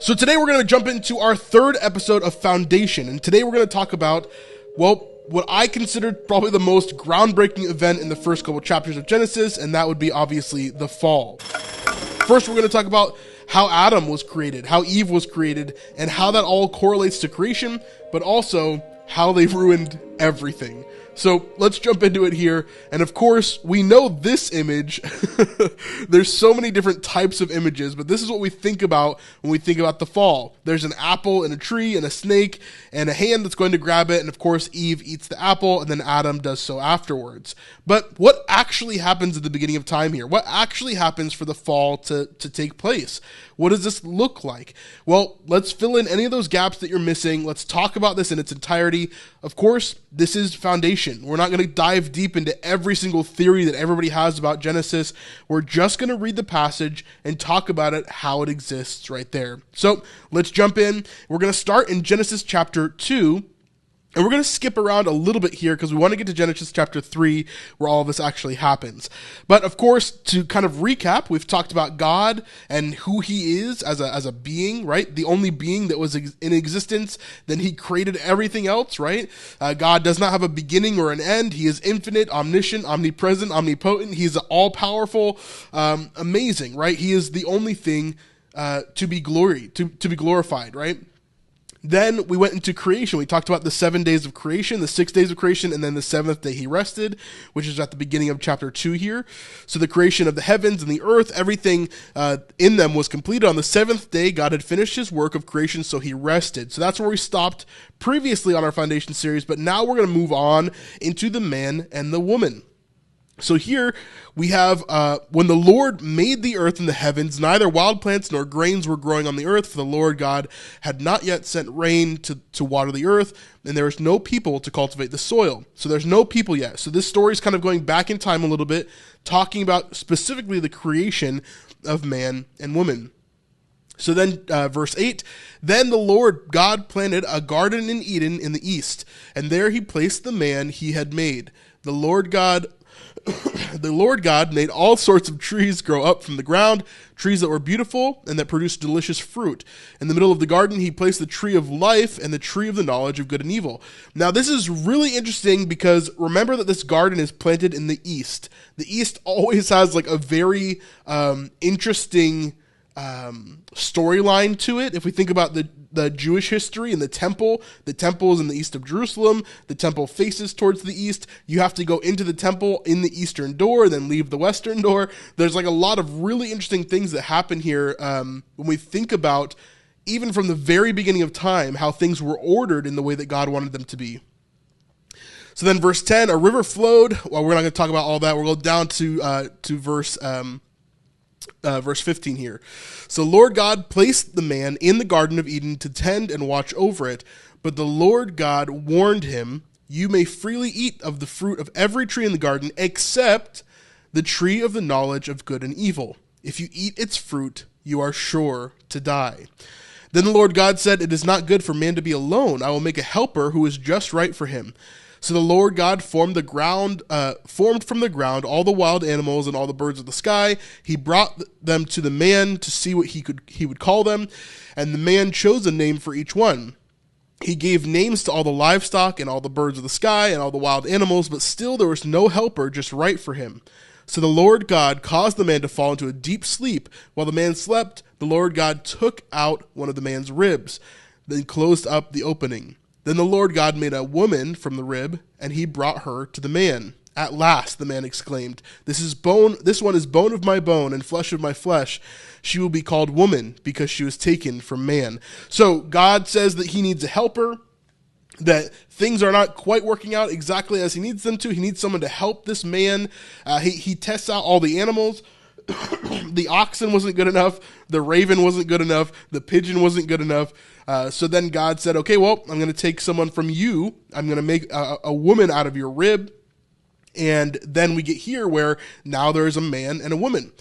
So today we're going to jump into our third episode of Foundation, and today we're going to talk about, well, what I considered probably the most groundbreaking event in the first couple chapters of Genesis, and that would be obviously the fall. First, we're going to talk about how Adam was created, how Eve was created, and how that all correlates to creation, but also how they ruined everything. So let's jump into it here. And of course, we know this image. There's so many different types of images, but this is what we think about when we think about the fall. There's an apple and a tree and a snake and a hand that's going to grab it. And of course, Eve eats the apple and then Adam does so afterwards. But what actually happens at the beginning of time here? What actually happens for the fall to take place? What does this look like? Well, let's fill in any of those gaps that you're missing. Let's talk about this in its entirety. Of course, this is Foundation. We're not going to dive deep into every single theory that everybody has about Genesis. We're just going to read the passage and talk about it, how it exists right there. So let's jump in. We're going to start in Genesis chapter 2. And we're going to skip around a little bit here because we want to get to Genesis chapter 3 where all of this actually happens. But of course, to kind of recap, we've talked about God and who he is as a being, right? The only being that was in existence. Then he created everything else, right? God does not have a beginning or an end. He is infinite, omniscient, omnipresent, omnipotent. He's all-powerful, amazing, right? He is the only thing to be glorified, right? Then we went into creation. We talked about the 7 days of creation, the 6 days of creation, and then the seventh day he rested, which is at the beginning of chapter 2 here. So the creation of the heavens and the earth, everything in them was completed. On the seventh day, God had finished his work of creation, so he rested. So that's where we stopped previously on our Foundation series, but now we're going to move on into the man and the woman. So here we have, when the Lord made the earth and the heavens, neither wild plants nor grains were growing on the earth, for the Lord God had not yet sent rain to water the earth, and there was no people to cultivate the soil. So there's no people yet. So this story is kind of going back in time a little bit, talking about specifically the creation of man and woman. So then, verse 8, then the Lord God planted a garden in Eden in the east, and there he placed the man he had made. The Lord God made all sorts of trees grow up from the ground, trees that were beautiful and that produced delicious fruit. In the middle of the garden, he placed the tree of life and the tree of the knowledge of good and evil. Now, this is really interesting because remember that this garden is planted in the east. The east always has like a very interesting storyline to it. If we think about the Jewish history and the temple is in the east of Jerusalem. The temple faces towards the east. You have to go into the temple in the eastern door, then leave the western door. There's like a lot of really interesting things that happen here when we think about, even from the very beginning of time, how things were ordered in the way that God wanted them to be. So then verse 10, a river flowed. Well, we're not going to talk about all that. We'll go down to verse 15 here. So Lord God placed the man in the Garden of Eden to tend and watch over it. But the Lord God warned him, you may freely eat of the fruit of every tree in the garden, except the tree of the knowledge of good and evil. If you eat its fruit, you are sure to die. Then the Lord God said, it is not good for man to be alone. I will make a helper who is just right for him. So the Lord God formed from the ground all the wild animals and all the birds of the sky. He brought them to the man to see what he would call them, and the man chose a name for each one. He gave names to all the livestock and all the birds of the sky and all the wild animals, but still there was no helper just right for him. So the Lord God caused the man to fall into a deep sleep. While the man slept, the Lord God took out one of the man's ribs, then closed up the opening. Then the Lord God made a woman from the rib, and he brought her to the man. At last, the man exclaimed, this one is bone of my bone and flesh of my flesh. She will be called woman because she was taken from man. So God says that he needs a helper, that things are not quite working out exactly as he needs them to. He needs someone to help this man. He tests out all the animals. The oxen wasn't good enough. The raven wasn't good enough. The pigeon wasn't good enough. So then God said, okay, well, I'm going to take someone from you. I'm going to make a woman out of your rib. And then we get here where now there's a man and a woman.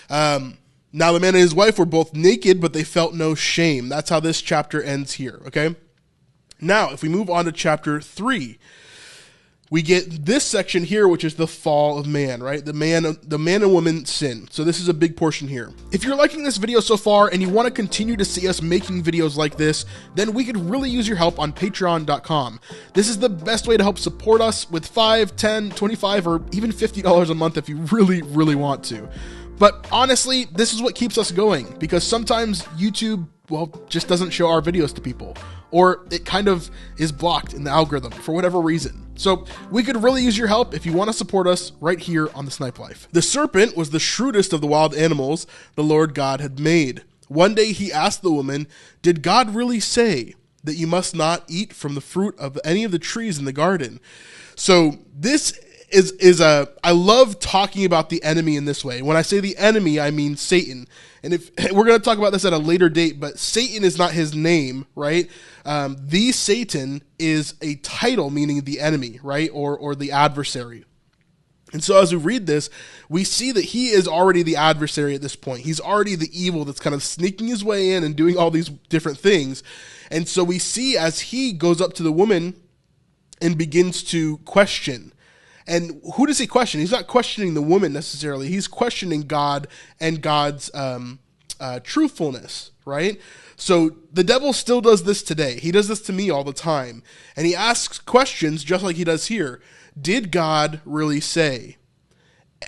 Now the man and his wife were both naked, but they felt no shame. That's how this chapter ends here, okay? Now, if we move on to chapter 3, we get this section here, which is the fall of man, right? The man and woman sin. So this is a big portion here. If you're liking this video so far and you want to continue to see us making videos like this, then we could really use your help on patreon.com. This is the best way to help support us with $5, $10, $25, or even $50 a month if you really, really want to. But honestly, this is what keeps us going, because sometimes YouTube, well, just doesn't show our videos to people, or it kind of is blocked in the algorithm for whatever reason. So we could really use your help if you want to support us right here on the Snipe Life. The serpent was the shrewdest of the wild animals the Lord God had made. One day he asked the woman, "Did God really say that you must not eat from the fruit of any of the trees in the garden?" So this I love talking about the enemy in this way. When I say the enemy, I mean Satan. And if we're going to talk about this at a later date, but Satan is not his name, right? The Satan is a title meaning the enemy, right? Or the adversary. And so as we read this, we see that he is already the adversary at this point. He's already the evil that's kind of sneaking his way in and doing all these different things. And so we see as he goes up to the woman and begins to question. And who does he question? He's not questioning the woman necessarily. He's questioning God and God's truthfulness, right? So the devil still does this today. He does this to me all the time. And he asks questions just like he does here. Did God really say?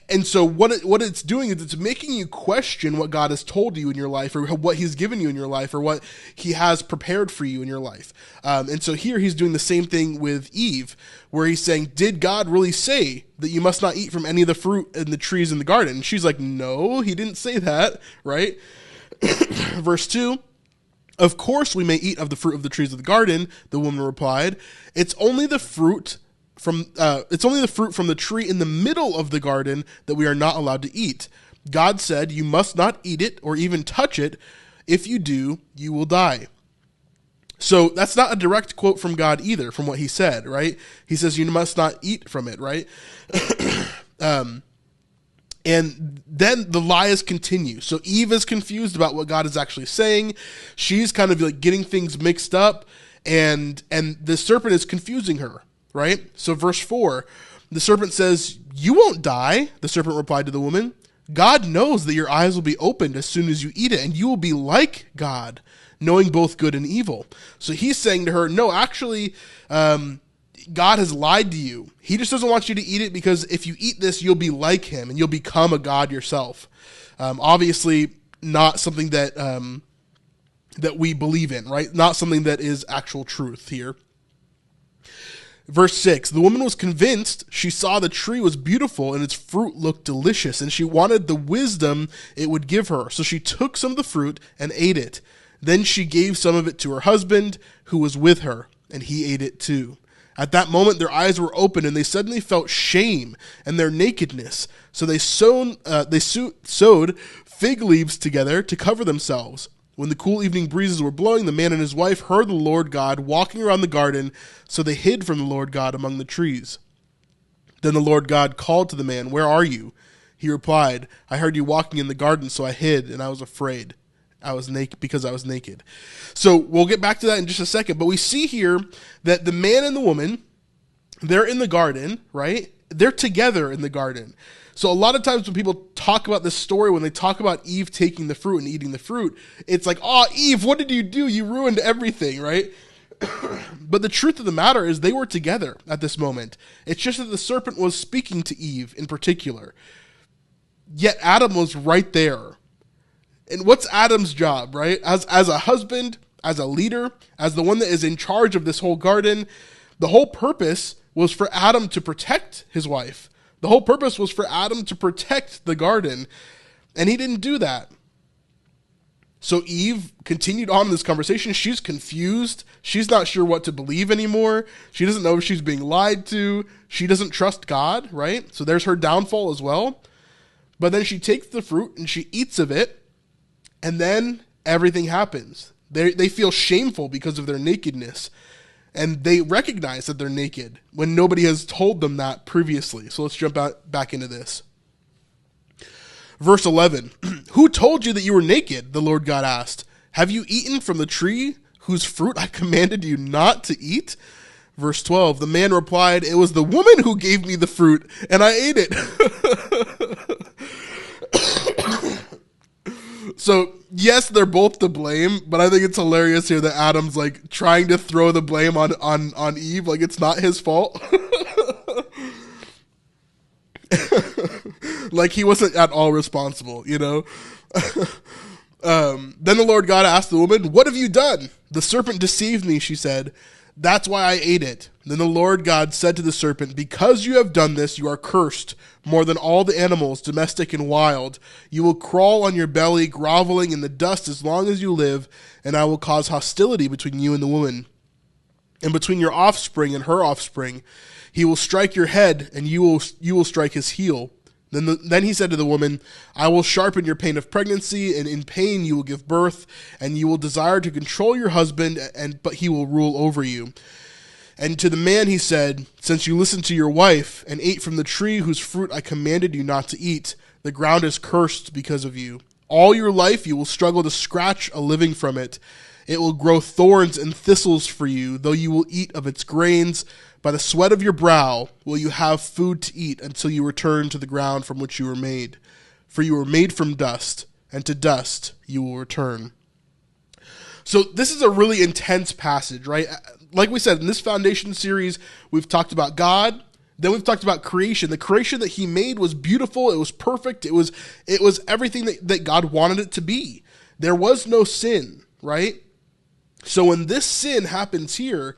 And so what it's doing is it's making you question what God has told you in your life, or what he's given you in your life, or what he has prepared for you in your life. And so here he's doing the same thing with Eve, where he's saying, did God really say that you must not eat from any of the fruit in the trees in the garden? And she's like, no, he didn't say that, right? Verse 2, of course we may eat of the fruit of the trees of the garden, the woman replied. It's only the fruit from the tree in the middle of the garden that we are not allowed to eat. God said, you must not eat it or even touch it. If you do, you will die. So that's not a direct quote from God either, from what he said, right? He says, you must not eat from it, right? And then the lies continue. So Eve is confused about what God is actually saying. She's kind of like getting things mixed up, and the serpent is confusing her. Right? So verse 4, the serpent says, you won't die, the serpent replied to the woman. God knows that your eyes will be opened as soon as you eat it, and you will be like God, knowing both good and evil. So he's saying to her, no, actually, God has lied to you. He just doesn't want you to eat it, because if you eat this, you'll be like him, and you'll become a god yourself. Obviously, not something that we believe in, right? Not something that is actual truth here. Verse 6, the woman was convinced. She saw the tree was beautiful and its fruit looked delicious, and she wanted the wisdom it would give her. So she took some of the fruit and ate it. Then she gave some of it to her husband who was with her, and he ate it too. At that moment, their eyes were opened, and they suddenly felt shame and their nakedness. So they sewed fig leaves together to cover themselves. When the cool evening breezes were blowing, the man and his wife heard the Lord God walking around the garden, so they hid from the Lord God among the trees. Then the Lord God called to the man, where are you? He replied, I heard you walking in the garden, so I hid, and I was afraid. I was naked because I was naked. So we'll get back to that in just a second, but we see here that the man and the woman, they're in the garden, right? They're together in the garden. So a lot of times when people talk about this story, when they talk about Eve taking the fruit and eating the fruit, it's like, oh, Eve, what did you do? You ruined everything, right? But the truth of the matter is they were together at this moment. It's just that the serpent was speaking to Eve in particular. Yet Adam was right there. And what's Adam's job, right? As a husband, as a leader, as the one that is in charge of this whole garden, the whole purpose was for Adam to protect his wife. The whole purpose was for Adam to protect the garden, and he didn't do that. So Eve continued on this conversation. She's confused. She's not sure what to believe anymore. She doesn't know if she's being lied to. She doesn't trust God, right? So there's her downfall as well. But then she takes the fruit and she eats of it, and then everything happens. They feel shameful because of their nakedness. And they recognize that they're naked when nobody has told them that previously. So let's jump back into this. Verse 11, who told you that you were naked? The Lord God asked. Have you eaten from the tree whose fruit I commanded you not to eat? Verse 12, the man replied, "It was the woman who gave me the fruit, and I ate it." So, yes, they're both to blame, but I think it's hilarious here that Adam's like trying to throw the blame on Eve, like it's not his fault. Like he wasn't at all responsible, you know? Then the Lord God asked the woman, "What have you done?" "The serpent deceived me," she said. "That's why I ate it." Then the Lord God said to the serpent, "Because you have done this, you are cursed more than all the animals, domestic and wild. You will crawl on your belly, groveling in the dust as long as you live, and I will cause hostility between you and the woman, and between your offspring and her offspring. He will strike your head, and you will strike his heel." Then he said to the woman, "I will sharpen your pain of pregnancy, and in pain you will give birth, and you will desire to control your husband, but he will rule over you." And to the man he said, "Since you listened to your wife and ate from the tree whose fruit I commanded you not to eat, the ground is cursed because of you. All your life you will struggle to scratch a living from it. It will grow thorns and thistles for you, though you will eat of its grains. By the sweat of your brow will you have food to eat until you return to the ground from which you were made. For you were made from dust, and to dust you will return." So this is a really intense passage, right? Like we said, in this foundation series, we've talked about God, then we've talked about creation. The creation that he made was beautiful, it was perfect, it was everything that God wanted it to be. There was no sin, right? So when this sin happens here,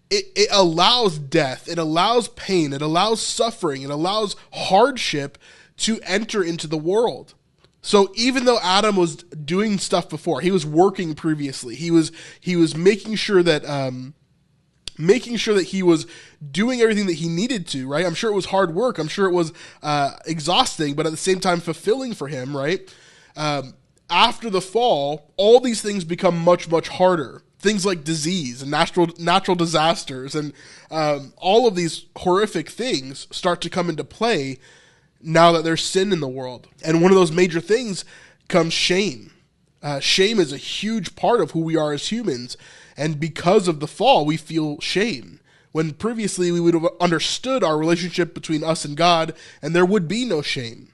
it allows death, it allows pain, it allows suffering, it allows hardship to enter into the world. So even though Adam was doing stuff before, he was working previously, he was making sure that he was doing everything that he needed to, right? I'm sure it was hard work, I'm sure it was exhausting, but at the same time fulfilling for him, right? After the fall, all these things become much, much harder. Things like disease and natural disasters and all of these horrific things start to come into play now that there's sin in the world. And one of those major things comes shame. Shame is a huge part of who we are as humans. And because of the fall, we feel shame. When previously we would have understood our relationship between us and God, and there would be no shame.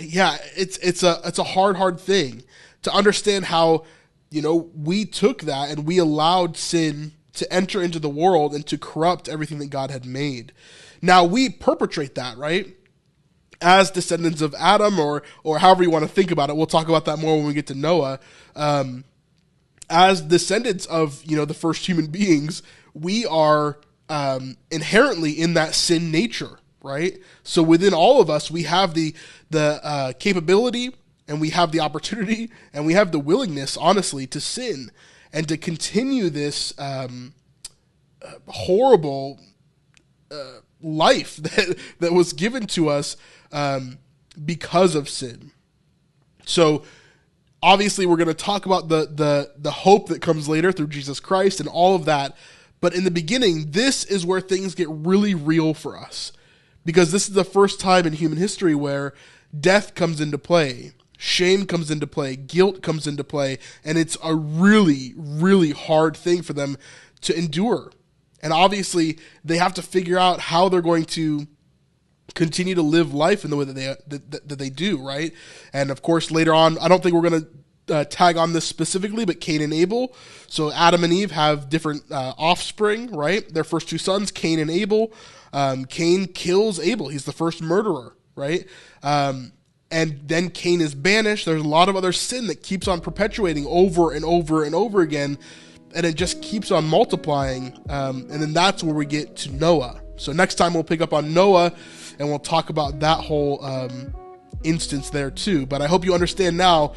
It's a hard thing to understand how, we took that and we allowed sin to enter into the world and to corrupt everything that God had made. Now we perpetrate that, right? As descendants of Adam or however you want to think about it. We'll talk about that more when we get to Noah. As descendants of, the first human beings, we are inherently in that sin nature, right? So within all of us, we have the capability, and we have the opportunity, and we have the willingness, honestly, to sin and to continue this horrible life that was given to us because of sin. So obviously, we're going to talk about the hope that comes later through Jesus Christ and all of that. But in the beginning, this is where things get really real for us, because this is the first time in human history where death comes into play. Shame comes into play, guilt comes into play, and it's a really, really hard thing for them to endure. And obviously, they have to figure out how they're going to continue to live life in the way that they do, right? And of course, later on, I don't think we're going to tag on this specifically, but Cain and Abel. So Adam and Eve have different offspring, right? Their first two sons, Cain and Abel. Cain kills Abel. He's the first murderer, right? And then Cain is banished. There's a lot of other sin that keeps on perpetuating over and over and over again, and it just keeps on multiplying. And then that's where we get to Noah. So next time we'll pick up on Noah, and we'll talk about that whole instance there too. But I hope you understand now,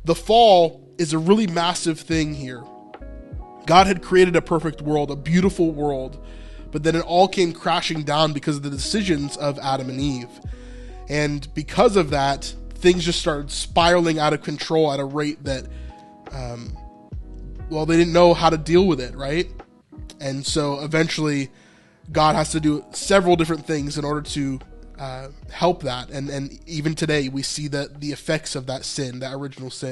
the fall is a really massive thing here. God had created a perfect world, a beautiful world, but then it all came crashing down because of the decisions of Adam and Eve. And because of that, things just started spiraling out of control at a rate that, they didn't know how to deal with it, right? And so eventually, God has to do several different things in order to help that. And even today, we see the effects of that sin, that original sin.